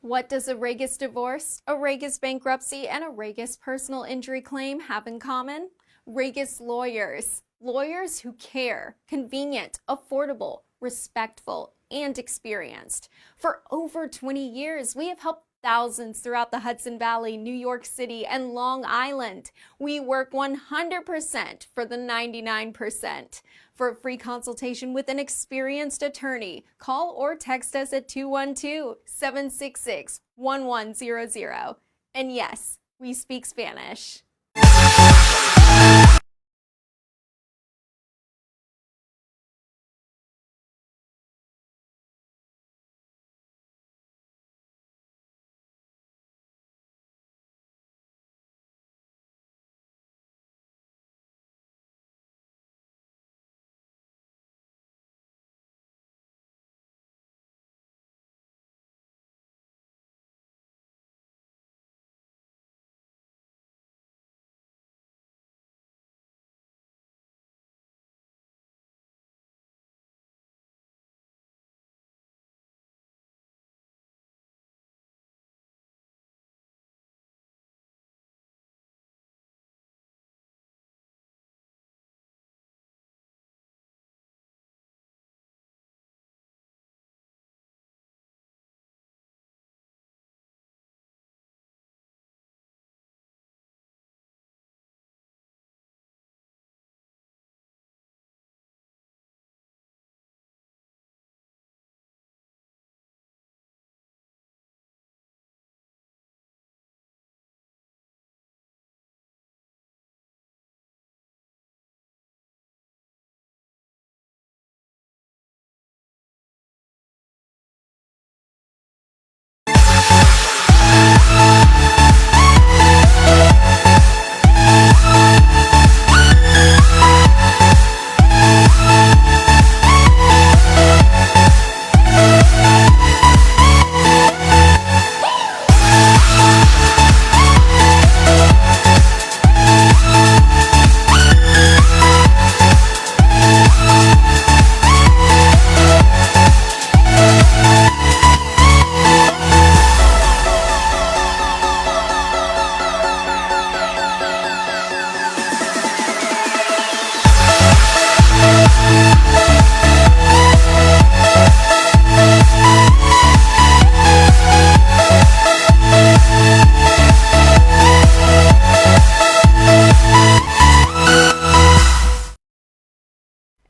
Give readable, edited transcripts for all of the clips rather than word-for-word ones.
What does a Regis divorce, a Regis bankruptcy, and a Regis personal injury claim have in common? Regis lawyers. Lawyers who care, convenient, affordable, respectful, and experienced. For over 20 years, we have helped thousands throughout the Hudson Valley, New York City, and Long Island. We work 100% for the 99%. For a free consultation with an experienced attorney, call or text us at 212-766-1100. And yes, we speak Spanish.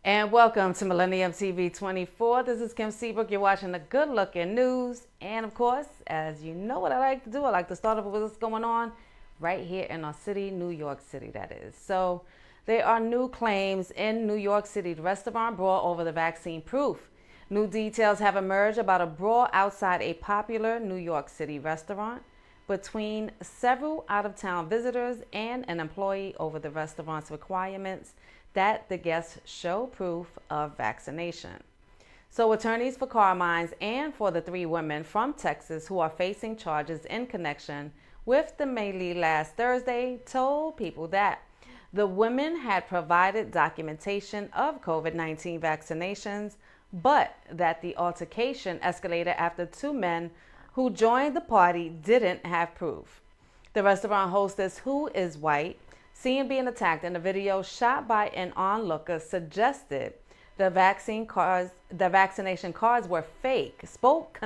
And welcome to Millennium TV 24. This is Kim Seabrook. You're watching the Good Look in News. And of course, as you know what I like to do, I like to start off with what's going on right here in our city, New York City, that is. So there are new claims in New York City, the restaurant brawl over the vaccine proof. New details have emerged about a brawl outside a popular New York City restaurant between several out-of-town visitors and an employee over the restaurant's requirements that the guests show proof of vaccination. So attorneys for Carmine's and for the three women from Texas who are facing charges in connection with the melee last Thursday told people that the women had provided documentation of COVID-19 vaccinations, but that the altercation escalated after two men who joined the party didn't have proof. The restaurant hostess, who is white, seen being attacked in a video shot by an onlooker, suggested the vaccination cards were fake, spoke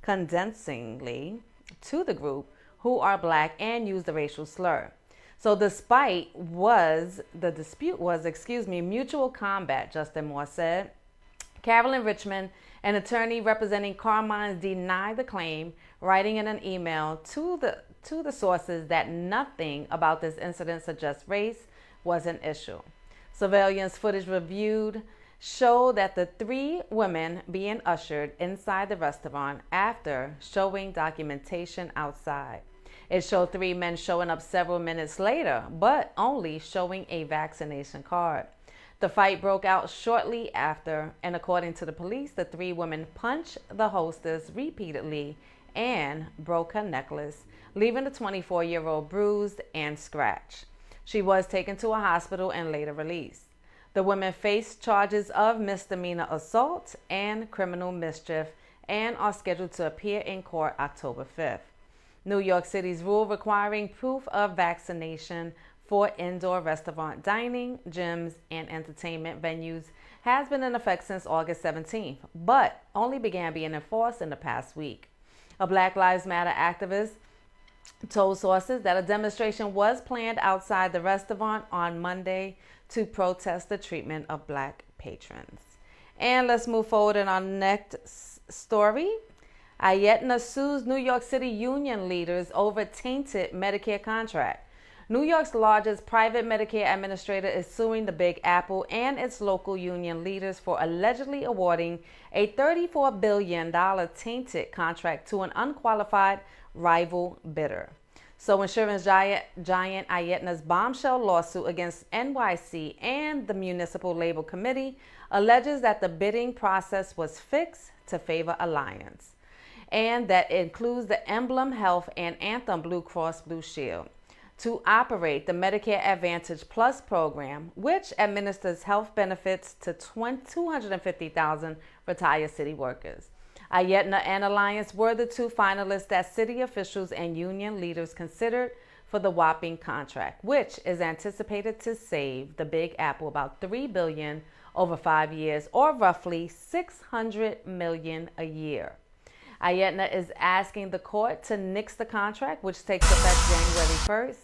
condensingly to the group who are black and used a racial slur. So the dispute was mutual combat, Justin Moore said. Carolyn Richmond, an attorney representing Carmine's, denied the claim, writing in an email to the sources that nothing about this incident suggests race was an issue. Surveillance footage reviewed showed that the three women being ushered inside the restaurant after showing documentation outside. It showed three men showing up several minutes later, but only showing a vaccination card. The fight broke out shortly after, and according to the police, the three women punched the hostess repeatedly and broke her necklace, leaving the 24-year-old bruised and scratched. She was taken to a hospital and later released. The women faced charges of misdemeanor assault and criminal mischief and are scheduled to appear in court October 5th. New York City's rule requiring proof of vaccination for indoor restaurant dining, gyms, and entertainment venues has been in effect since August 17th, but only began being enforced in the past week. A Black Lives Matter activist told sources that a demonstration was planned outside the restaurant on Monday to protest the treatment of Black patrons. And let's move forward in our next story. Aetna sues New York City union leaders over tainted Medicare contract. New York's largest private Medicare administrator is suing the Big Apple and its local union leaders for allegedly awarding a $34 billion tainted contract to an unqualified rival bidder. So insurance giant Aetna's bombshell lawsuit against NYC and the Municipal Labor Committee alleges that the bidding process was fixed to favor Alliance, and that includes the Emblem Health and Anthem Blue Cross Blue Shield to operate the Medicare Advantage Plus program, which administers health benefits to 250,000 retired city workers. Aetna and Alliance were the two finalists that city officials and union leaders considered for the whopping contract, which is anticipated to save the Big Apple about $3 billion over 5 years, or roughly $600 million a year. Aetna is asking the court to nix the contract, which takes effect January 1st.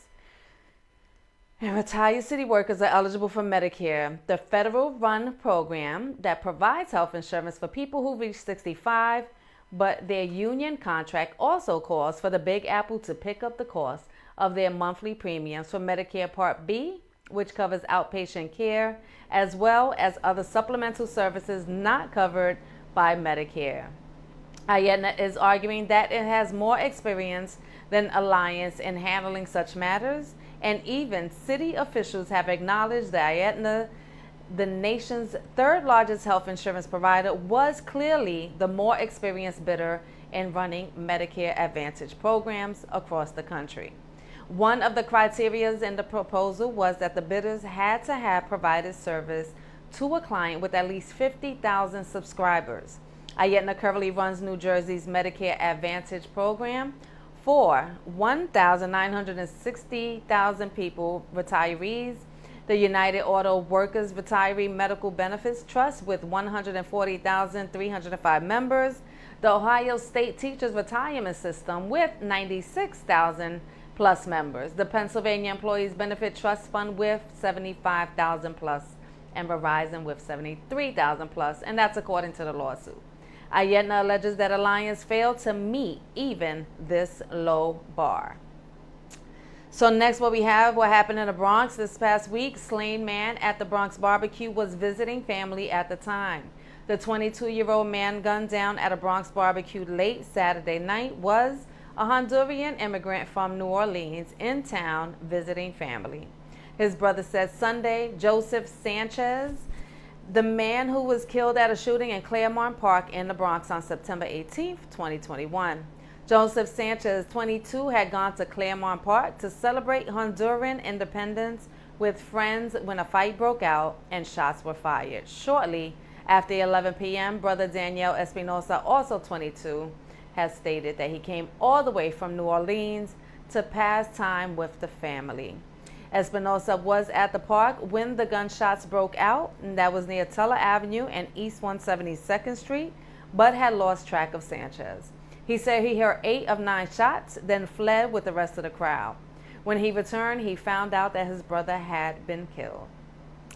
And retired city workers are eligible for Medicare, the federal-run program that provides health insurance for people who reach 65, but their union contract also calls for the Big Apple to pick up the cost of their monthly premiums for Medicare Part B, which covers outpatient care, as well as other supplemental services not covered by Medicare. Aetna is arguing that it has more experience than Alliance in handling such matters, and even city officials have acknowledged that Aetna, the nation's third largest health insurance provider, was clearly the more experienced bidder in running Medicare Advantage programs across the country. One of the criteria in the proposal was that the bidders had to have provided service to a client with at least 50,000 subscribers. Aetna currently runs New Jersey's Medicare Advantage program for 1,960,000 people, retirees, the United Auto Workers Retiree Medical Benefits Trust with 140,305 members, the Ohio State Teachers Retirement System with 96,000 plus members, the Pennsylvania Employees Benefit Trust Fund with 75,000 plus, and Verizon with 73,000 plus, and that's according to the lawsuit. Aetna alleges that Alliance failed to meet even this low bar. So next, what happened in the Bronx this past week. Slain man at the Bronx barbecue was visiting family at the time. The 22-year-old man gunned down at a Bronx barbecue late Saturday night was a Honduran immigrant from New Orleans in town visiting family. His brother said Sunday. Joseph Sanchez, the man who was killed at a shooting in Claremont Park in the Bronx on September 18, 2021. Joseph Sanchez, 22, had gone to Claremont Park to celebrate Honduran independence with friends when a fight broke out and shots were fired. Shortly after 11 p.m., brother Daniel Espinosa, also 22, has stated that he came all the way from New Orleans to pass time with the family. Espinosa was at the park when the gunshots broke out, and that was near Teller Avenue and East 172nd Street, but had lost track of Sanchez. He said he heard 8 of 9 shots, then fled with the rest of the crowd. When he returned, he found out that his brother had been killed.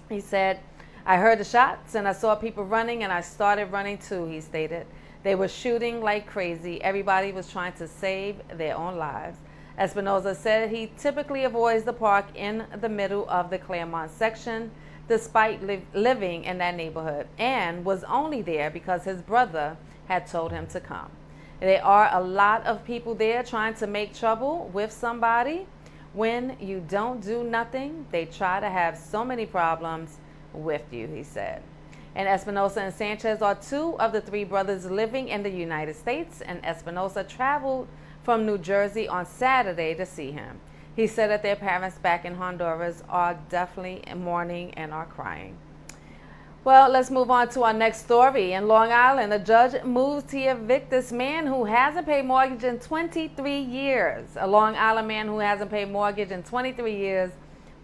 He said, "I heard the shots and I saw people running and I started running too," he stated. "They were shooting like crazy. Everybody was trying to save their own lives." Espinosa said he typically avoids the park in the middle of the Claremont section despite living in that neighborhood, and was only there because his brother had told him to come. There are a lot of people there trying to make trouble with somebody. When you don't do nothing, they try to have so many problems with you, he said. And Espinosa and Sanchez are 2 of the 3 brothers living in the United States, and Espinosa traveled from New Jersey on Saturday to see him. He said that their parents back in Honduras are definitely mourning and are crying. Well, let's move on to our next story. In Long Island, a judge moves to evict this man who hasn't paid mortgage in 23 years. A Long Island man who hasn't paid mortgage in 23 years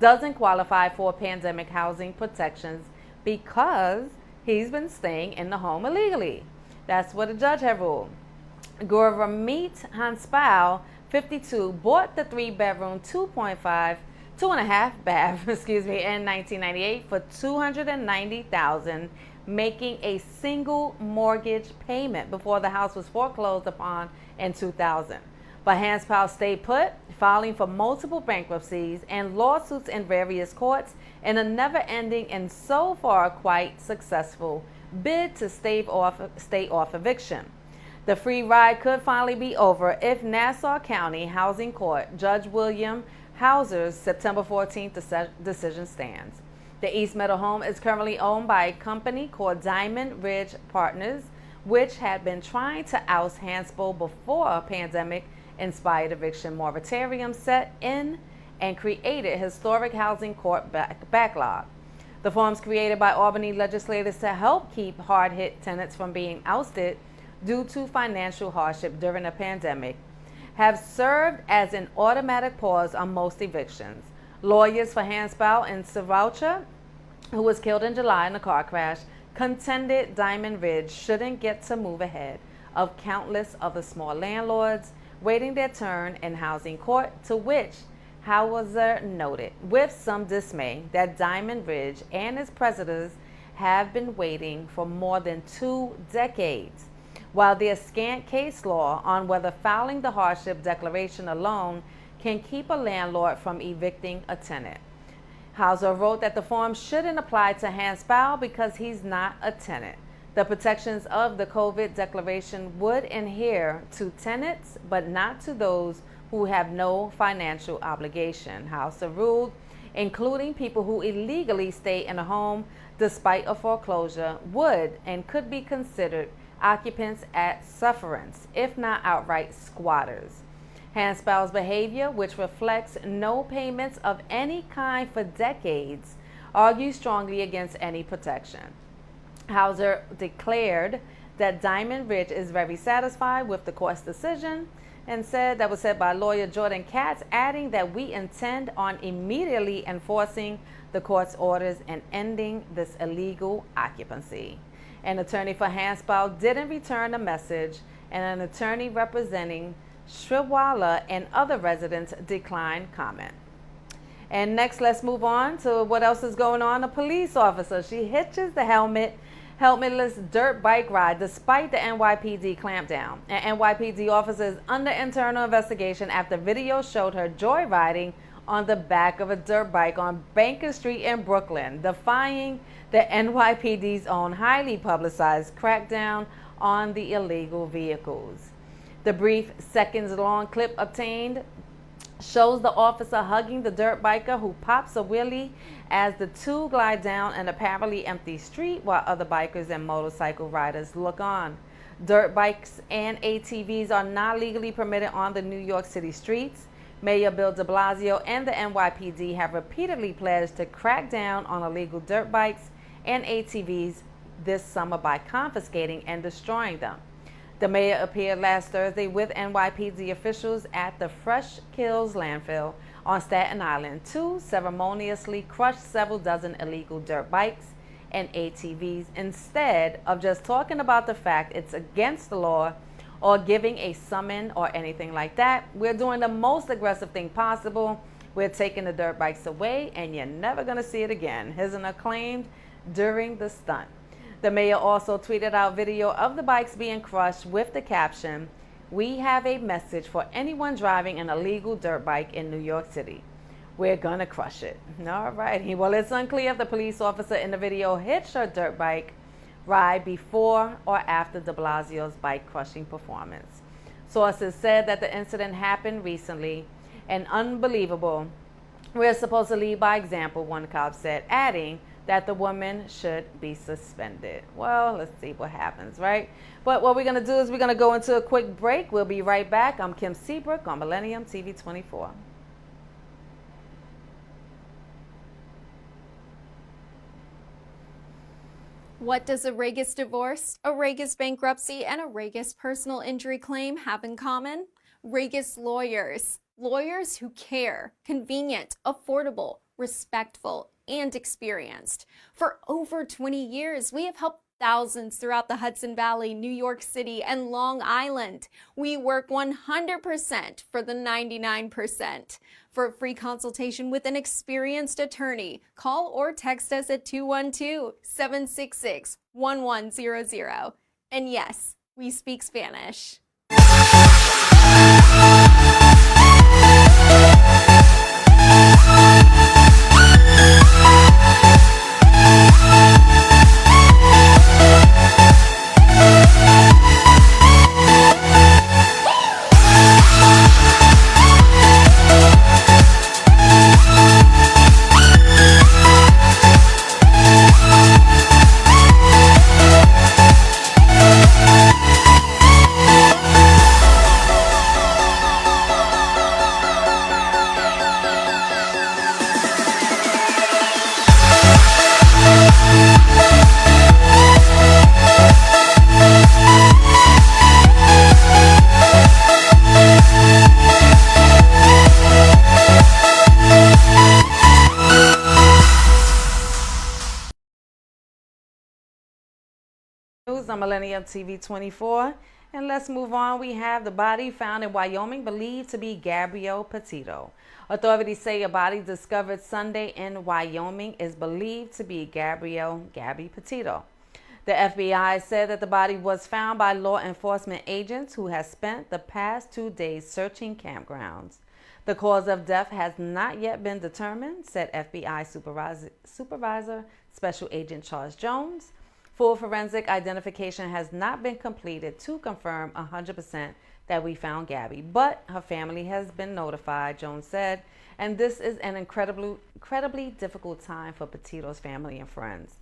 doesn't qualify for pandemic housing protections because he's been staying in the home illegally. That's what a judge had ruled. Gurmeet Hanspal, 52, bought the 3-bedroom, 2.5 bath, in 1998 for $290,000, making a single mortgage payment before the house was foreclosed upon in 2000. But Hanspal stayed put, filing for multiple bankruptcies and lawsuits in various courts in a never-ending and so far quite successful bid to stave off eviction. The free ride could finally be over if Nassau County Housing Court Judge William Hauser's September 14th decision stands. The East Meadow home is currently owned by a company called Diamond Ridge Partners, which had been trying to oust Hanspal before a pandemic-inspired eviction moratorium set in and created historic housing court backlog. The forms created by Albany legislators to help keep hard-hit tenants from being ousted due to financial hardship during the pandemic have served as an automatic pause on most evictions. Lawyers for Hanspal and Sriracha, who was killed in July in a car crash, contended Diamond Ridge shouldn't get to move ahead of countless other small landlords waiting their turn in housing court, to which Hauser noted with some dismay that Diamond Ridge and its predators have been waiting for more than 2 decades. While there's scant case law on whether filing the hardship declaration alone can keep a landlord from evicting a tenant. Hauser wrote that the form shouldn't apply to Hanspal because he's not a tenant. The protections of the COVID declaration would adhere to tenants, but not to those who have no financial obligation, Hauser ruled, including people who illegally stay in a home despite a foreclosure would and could be considered occupants at sufferance, if not outright squatters. Hanspal's behavior, which reflects no payments of any kind for decades, argues strongly against any protection. Hauser declared that Diamond Ridge is very satisfied with the court's decision and said that was said by lawyer Jordan Katz, adding that we intend on immediately enforcing the court's orders and ending this illegal occupancy. An attorney for Hanspal didn't return a message, and an attorney representing Sriwala and other residents declined comment. And next, let's move on to what else is going on. A police officer, she hitches the helmetless dirt bike ride despite the NYPD clampdown. An NYPD officer is under internal investigation after video showed her joyriding on the back of a dirt bike on Banker Street in Brooklyn, defying the NYPD's own highly publicized crackdown on the illegal vehicles. The brief seconds-long clip obtained shows the officer hugging the dirt biker who pops a wheelie as the two glide down an apparently empty street while other bikers and motorcycle riders look on. Dirt bikes and ATVs are not legally permitted on the New York City streets. Mayor Bill de Blasio and the NYPD have repeatedly pledged to crack down on illegal dirt bikes and ATVs this summer by confiscating and destroying them. The mayor appeared last Thursday with NYPD officials at the Fresh Kills landfill on Staten Island to ceremoniously crush several dozen illegal dirt bikes and ATVs instead of just talking about the fact it's against the law or giving a summon or anything like that. We're doing the most aggressive thing possible. We're taking the dirt bikes away and you're never going to see it again, Hisner claimed during the stunt. The mayor also tweeted out video of the bikes being crushed with the caption, "We have a message for anyone driving an illegal dirt bike in New York City. We're gonna crush it." All righty. Well, it's unclear if the police officer in the video hitched her dirt bike ride before or after de Blasio's bike crushing performance. Sources said that the incident happened recently and unbelievable. "We're supposed to lead by example," one cop said, adding that the woman should be suspended. Well, let's see what happens, right? But what we're going to do is we're going to go into a quick break. We'll be right back. I'm Kim Seabrook on Millennium TV 24. What does a Regis divorce, a Regis bankruptcy, and a Regis personal injury claim have in common? Regis lawyers. Lawyers who care, convenient, affordable, respectful, and experienced. For over 20 years, we have helped thousands throughout the Hudson Valley, New York City, and Long Island. We work 100% for the 99%. For a free consultation with an experienced attorney, call or text us at 212-766-1100. And yes, we speak Spanish. News on Millennium TV 24. And let's move on. We have the body found in Wyoming believed to be Gabrielle Petito. Authorities say a body discovered Sunday in Wyoming is believed to be Gabby Petito. The FBI said that the body was found by law enforcement agents who have spent the past 2 days searching campgrounds. The cause of death has not yet been determined, said FBI Supervisor Special Agent Charles Jones. Full forensic identification has not been completed to confirm 100% that we found Gabby, but her family has been notified, Jones said, and this is an incredibly difficult time for Petito's family and friends.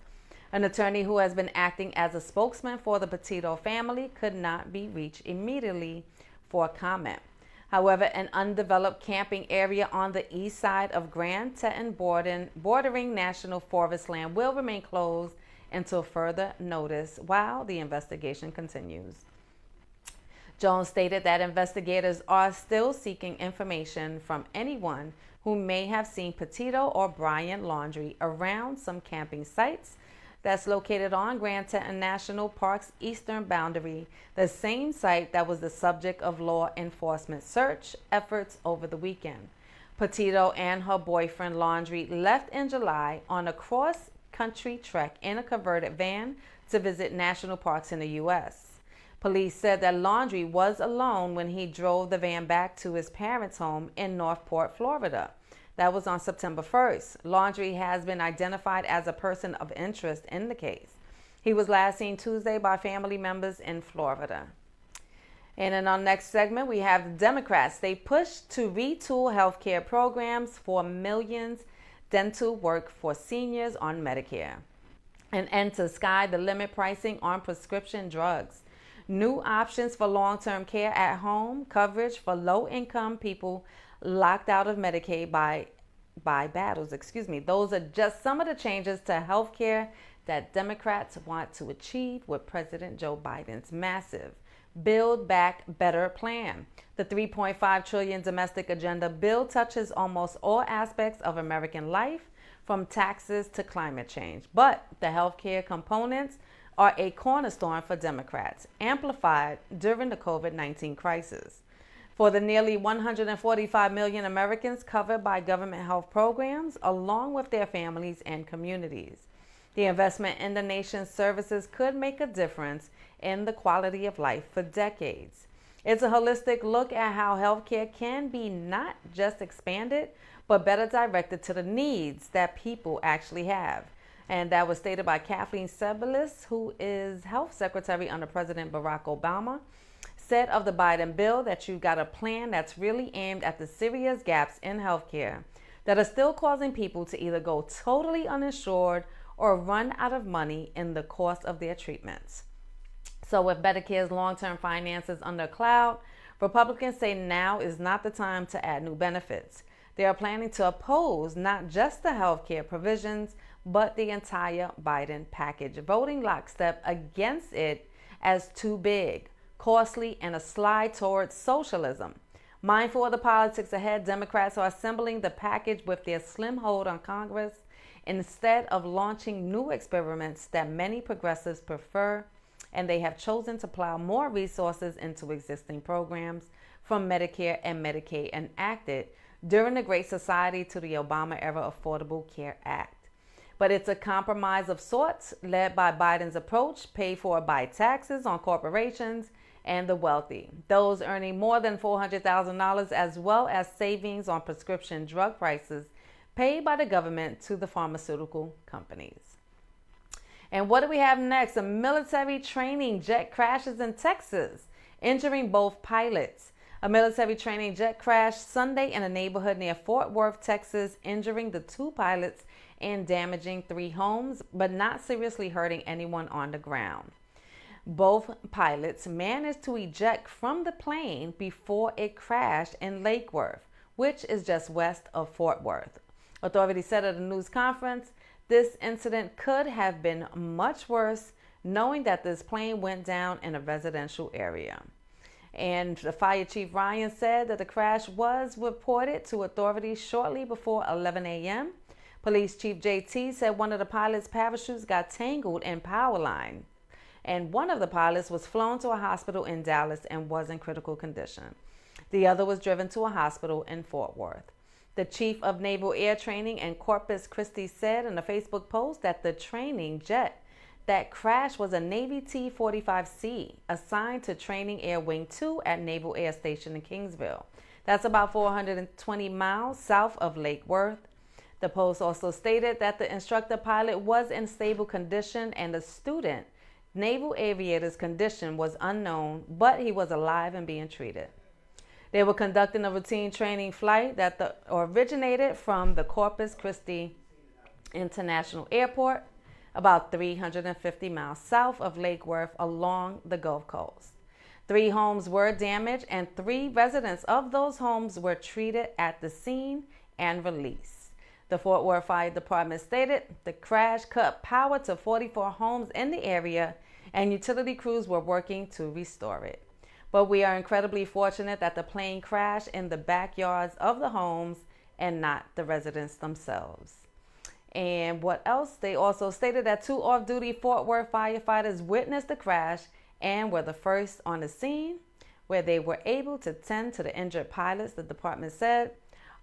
An attorney who has been acting as a spokesman for the Petito family could not be reached immediately for comment. However, an undeveloped camping area on the east side of Grand Teton bordering National Forest land will remain closed until further notice while the investigation continues. Jones stated that investigators are still seeking information from anyone who may have seen Petito or Brian Laundrie around some camping sites that's located on Grand Teton National Park's eastern boundary, the same site that was the subject of law enforcement search efforts over the weekend. Petito and her boyfriend Laundrie left in July on a cross-country trek in a converted van to visit national parks in the U.S. Police said that Laundrie was alone when he drove the van back to his parents' home in Northport, Florida. That was on September 1st. Laundrie has been identified as a person of interest in the case. He was last seen Tuesday by family members in Florida. And in our next segment, we have the Democrats. They push to retool healthcare programs for millions, dental work for seniors on Medicare, and end to sky the limit pricing on prescription drugs. New options for long-term care at home, coverage for low-income people locked out of Medicaid by battles. Those are just some of the changes to health care that Democrats want to achieve with President Joe Biden's massive Build Back Better plan. The $3.5 trillion domestic agenda bill touches almost all aspects of American life, from taxes to climate change. But the healthcare components are a cornerstone for Democrats, amplified during the COVID-19 crisis. For the nearly 145 million Americans covered by government health programs, along with their families and communities, the investment in the nation's services could make a difference in the quality of life for decades. It's a holistic look at how healthcare can be not just expanded, but better directed to the needs that people actually have. And that was stated by Kathleen Sebelius, who is Health Secretary under President Barack Obama, said of the Biden bill that you've got a plan that's really aimed at the serious gaps in healthcare that are still causing people to either go totally uninsured or run out of money in the cost of their treatments. So with Medicare's long-term finances under a cloud, Republicans say now is not the time to add new benefits. They are planning to oppose not just the health care provisions, but the entire Biden package, voting lockstep against it as too big, costly, and a slide towards socialism. Mindful of the politics ahead, Democrats are assembling the package with their slim hold on Congress instead of launching new experiments that many progressives prefer, and they have chosen to plow more resources into existing programs from Medicare and Medicaid enacted during the Great Society to the Obama-era Affordable Care Act. But it's a compromise of sorts led by Biden's approach, paid for by taxes on corporations and the wealthy, those earning more than $400,000, as well as savings on prescription drug prices paid by the government to the pharmaceutical companies. And what do we have next? A military training jet crashes in Texas, injuring both pilots. A military training jet crashed Sunday in a neighborhood near Fort Worth, Texas, injuring the two pilots and damaging 3 homes, but not seriously hurting anyone on the ground. Both pilots managed to eject from the plane before it crashed in Lake Worth, which is just west of Fort Worth. Authorities said at a news conference, this incident could have been much worse, knowing that this plane went down in a residential area. And the fire chief Ryan said that the crash was reported to authorities shortly before 11 a.m. Police Chief JT said one of the pilots' parachutes got tangled in power line, and one of the pilots was flown to a hospital in Dallas and was in critical condition. The other was driven to a hospital in Fort Worth. The chief of Naval Air Training in Corpus Christi said in a Facebook post that the training jet that crashed was a Navy T-45C assigned to Training Air Wing 2 at Naval Air Station in Kingsville. That's about 420 miles south of Lake Worth. The post also stated that the instructor pilot was in stable condition and the student naval aviator's condition was unknown, but he was alive and being treated. They were conducting a routine training flight that originated from the Corpus Christi International Airport, about 350 miles south of Lake Worth along the Gulf Coast. 3 homes were damaged and 3 residents of those homes were treated at the scene and released. The Fort Worth Fire Department stated the crash cut power to 44 homes in the area and utility crews were working to restore it. But we are incredibly fortunate that the plane crashed in the backyards of the homes and not the residents themselves. And what else? They also stated that 2 off-duty Fort Worth firefighters witnessed the crash and were the first on the scene, where they were able to tend to the injured pilots, the department said.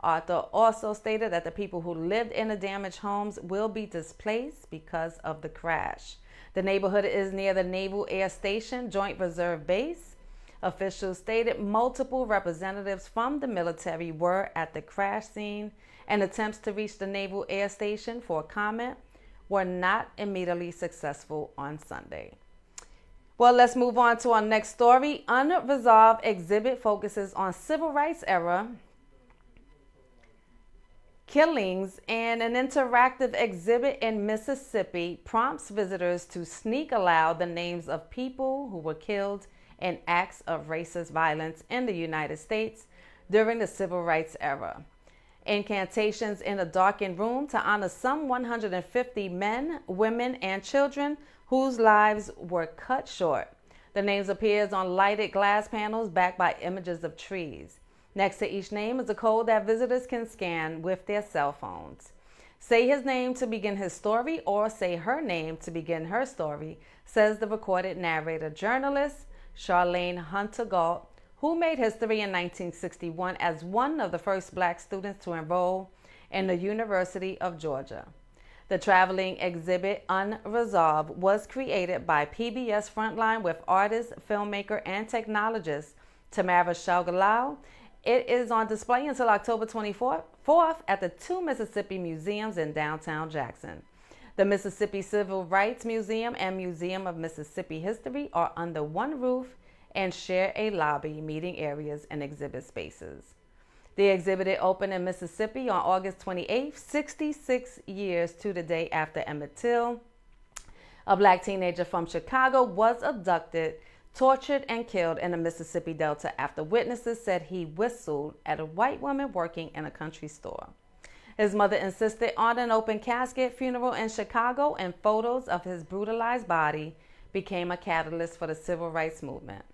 Arthur also stated that the people who lived in the damaged homes will be displaced because of the crash. The neighborhood is near the Naval Air Station Joint Reserve Base. Officials stated multiple representatives from the military were at the crash scene, and attempts to reach the Naval Air Station for comment were not immediately successful on Sunday. Well, let's move on to our next story. Unresolved exhibit focuses on civil rights era killings, and an interactive exhibit in Mississippi prompts visitors to sneak aloud the names of people who were killed in acts of racist violence in the United States during the civil rights era. Incantations in a darkened room to honor some 150 men, women, and children whose lives were cut short. The names appears on lighted glass panels backed by images of trees. Next to each name is a code that visitors can scan with their cell phones. Say his name to begin his story or say her name to begin her story, says the recorded narrator journalist Charlene Hunter Galt, who made history in 1961 as one of the first black students to enroll in the University of Georgia. The traveling exhibit Unresolved was created by PBS Frontline with artist, filmmaker, and technologist Tamara Shaugalau. It is on display until October 24th at the 2 Mississippi museums in downtown Jackson. The Mississippi Civil Rights Museum and Museum of Mississippi History are under one roof and share a lobby, meeting areas, and exhibit spaces. The exhibit opened in Mississippi on August 28th, 66 years to the day after Emmett Till, a black teenager from Chicago, was abducted, tortured, and killed in the Mississippi Delta after witnesses said he whistled at a white woman working in a country store. His mother insisted on an open casket funeral in Chicago, and photos of his brutalized body became a catalyst for the civil rights movement.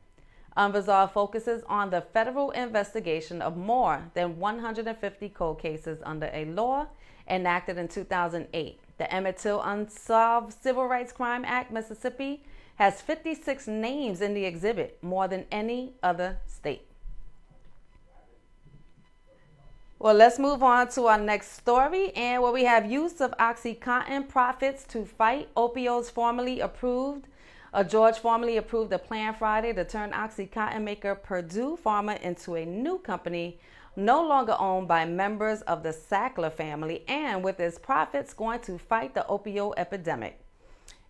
Unresolved focuses on the federal investigation of more than 150 cold cases under a law enacted in 2008. The Emmett Till Unsolved Civil Rights Crime Act, Mississippi, has 56 names in the exhibit, more than any other state. Well, let's move on to our next story, and where we have use of OxyContin profits to fight opioids formally approved. George formally approved a plan Friday to turn OxyContin maker Purdue Pharma into a new company no longer owned by members of the Sackler family, and with its profits going to fight the opioid epidemic.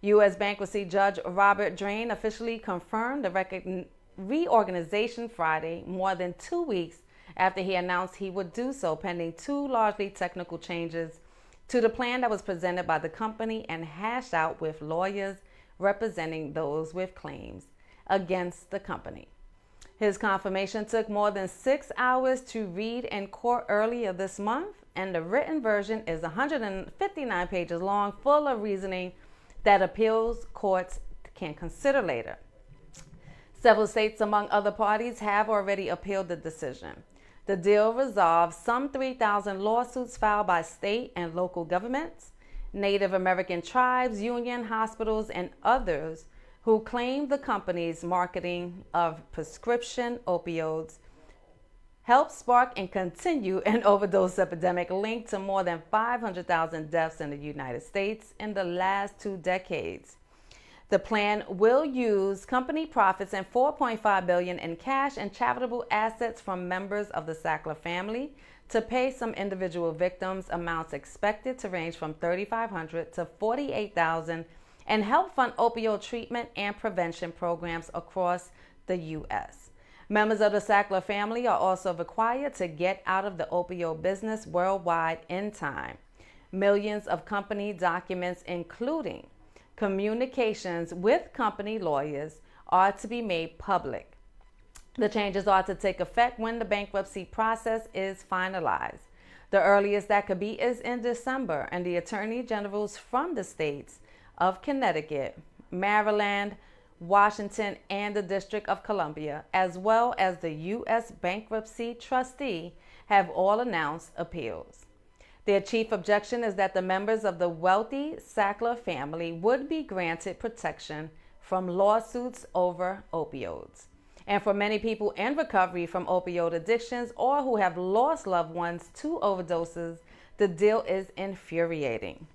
U.S. bankruptcy judge Robert Drain officially confirmed the reorganization Friday, more than 2 weeks after he announced he would do so, pending two largely technical changes to the plan that was presented by the company and hashed out with lawyers representing those with claims against the company. His confirmation took more than 6 hours to read in court earlier this month, and the written version is 159 pages long, full of reasoning that appeals courts can consider later. Several states, among other parties, have already appealed the decision. The deal resolves some 3,000 lawsuits filed by state and local governments, Native American tribes, union hospitals, and others who claim the company's marketing of prescription opioids helped spark and continue an overdose epidemic linked to more than 500,000 deaths in the United States in the last 2 decades. The plan will use company profits and $4.5 billion in cash and charitable assets from members of the Sackler family to pay some individual victims, amounts expected to range from $3,500 to $48,000, and help fund opioid treatment and prevention programs across the U.S. Members of the Sackler family are also required to get out of the opioid business worldwide in time. Millions of company documents, including communications with company lawyers, are to be made public. The changes are to take effect when the bankruptcy process is finalized. The earliest that could be is in December, and the attorney generals from the states of Connecticut, Maryland, Washington, and the District of Columbia, as well as the U.S. bankruptcy trustee, have all announced appeals. Their chief objection is that the members of the wealthy Sackler family would be granted protection from lawsuits over opioids. And for many people in recovery from opioid addictions or who have lost loved ones to overdoses, the deal is infuriating.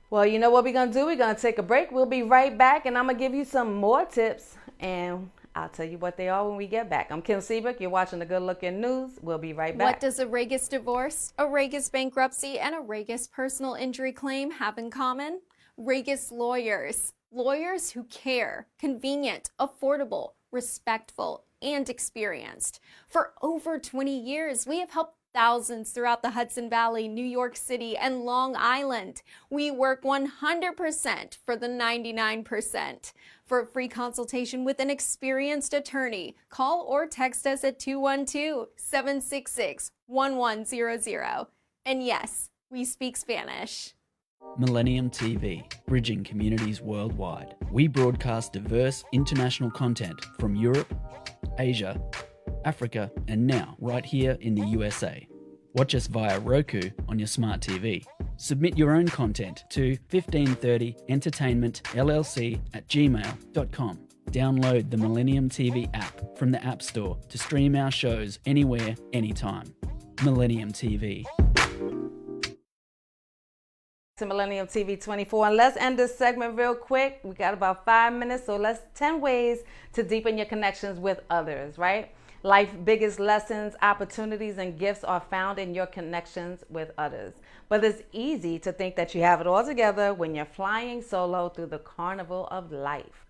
Well, you know what we're going to do? We're going to take a break. We'll be right back, and I'm going to give you some more tips, and I'll tell you what they are when we get back. I'm Kim Seabrook. You're watching the Good Look in News. We'll be right back. What does a Regis divorce, a Regis bankruptcy, and a Regis personal injury claim have in common? Regis lawyers. Lawyers who care, convenient, affordable, respectful, and experienced. For over 20 years, we have helped thousands throughout the Hudson Valley, New York City, and Long Island. We work 100% for the 99%. For a free consultation with an experienced attorney, call or text us at 212-766-1100. And yes, we speak Spanish. Millennium TV, bridging communities worldwide. We broadcast diverse international content from Europe, Asia, Africa, and now right here in the USA. Watch us via Roku on your smart TV. Submit your own content to 1530entertainmentllc@gmail.com. Download the Millennium TV app from the App Store to stream our shows anywhere, anytime. Millennium TV. To Millennium TV 24, and let's end this segment real quick. We got about 5 minutes, so 10 ways to deepen your connections with others, right? Life's biggest lessons, opportunities, and gifts are found in your connections with others. But it's easy to think that you have it all together when you're flying solo through the carnival of life.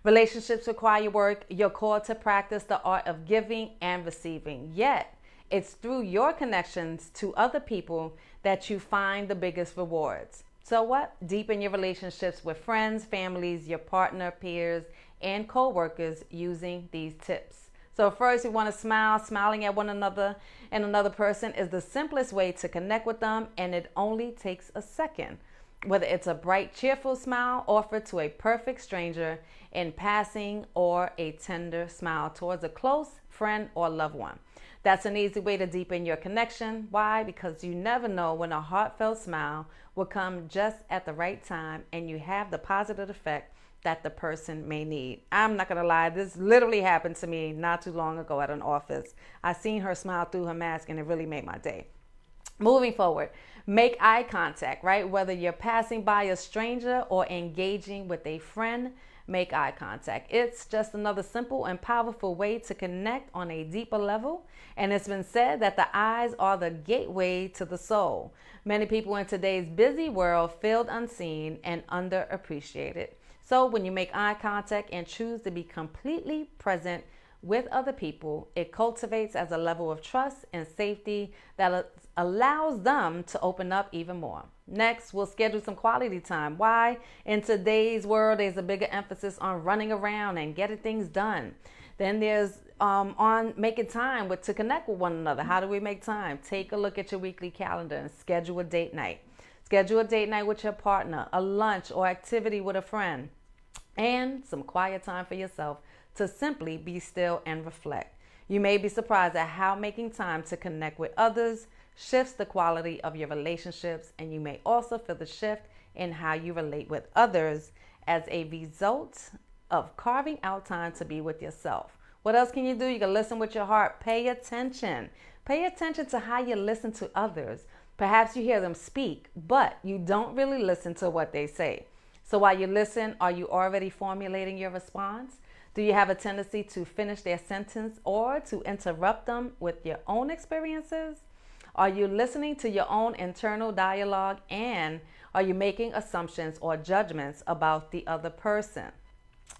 Relationships require work. You're called to practice the art of giving and receiving. Yet, it's through your connections to other people that you find the biggest rewards. So what? Deepen your relationships with friends, families, your partner, peers, and co-workers using these tips. So first, we want to smile. Smiling at one another and another person is the simplest way to connect with them, and it only takes a second. Whether it's a bright, cheerful smile offered to a perfect stranger in passing or a tender smile towards a close friend or loved one. That's an easy way to deepen your connection. Why? Because you never know when a heartfelt smile will come just at the right time and you have the positive effect that the person may need. I'm not going to lie. This literally happened to me not too long ago at an office. I seen her smile through her mask and it really made my day. Moving forward, make eye contact, right? Whether you're passing by a stranger or engaging with a friend, make eye contact. It's just another simple and powerful way to connect on a deeper level. And it's been said that the eyes are the gateway to the soul. Many people in today's busy world feel unseen and underappreciated. So when you make eye contact and choose to be completely present with other people, it cultivates as a level of trust and safety that allows them to open up even more. Next, we'll schedule some quality time. Why? In today's world, there's a bigger emphasis on running around and getting things done. Then there's on making time to connect with one another. How do we make time? Take a look at your weekly calendar and schedule a date night. Schedule a date night with your partner, a lunch or activity with a friend, and some quiet time for yourself to simply be still and reflect. You may be surprised at how making time to connect with others shifts the quality of your relationships, and you may also feel the shift in how you relate with others as a result of carving out time to be with yourself. What else can you do? You can listen with your heart. Pay attention. Pay attention to how you listen to others. Perhaps you hear them speak, but you don't really listen to what they say. So while you listen, are you already formulating your response? Do you have a tendency to finish their sentence or to interrupt them with your own experiences? Are you listening to your own internal dialogue, and are you making assumptions or judgments about the other person?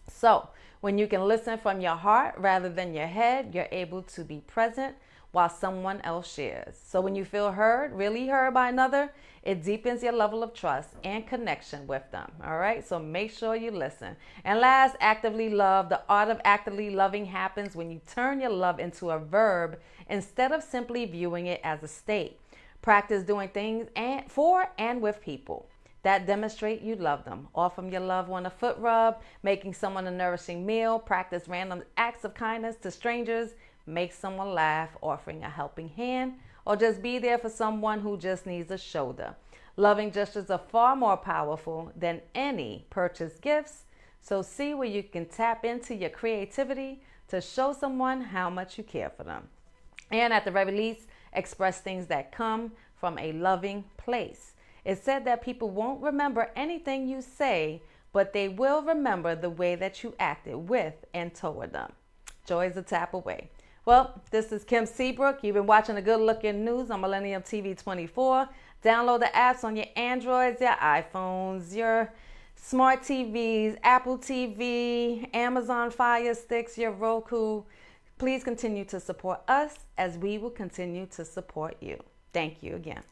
So when you can listen from your heart rather than your head, you're able to be present while someone else shares. So when you feel heard, really heard by another, it deepens your level of trust and connection with them. All right, so make sure you listen. And last, actively love. The art of actively loving happens when you turn your love into a verb instead of simply viewing it as a state. Practice doing things for and with people that demonstrate you love them. Offer your loved one a foot rub, making someone a nourishing meal. Practice random acts of kindness to strangers. Make someone laugh, offering a helping hand, or just be there for someone who just needs a shoulder. Loving gestures are far more powerful than any purchased gifts. So see where you can tap into your creativity to show someone how much you care for them. And at the very least, express things that come from a loving place. It's said that people won't remember anything you say, but they will remember the way that you acted with and toward them. Joy is a tap away. Well, this is Kim Seabrook. You've been watching the Good Looking News on Millennium TV 24. Download the apps on your Androids, your iPhones, your smart TVs, Apple TV, Amazon Fire Sticks, your Roku. Please continue to support us as we will continue to support you. Thank you again.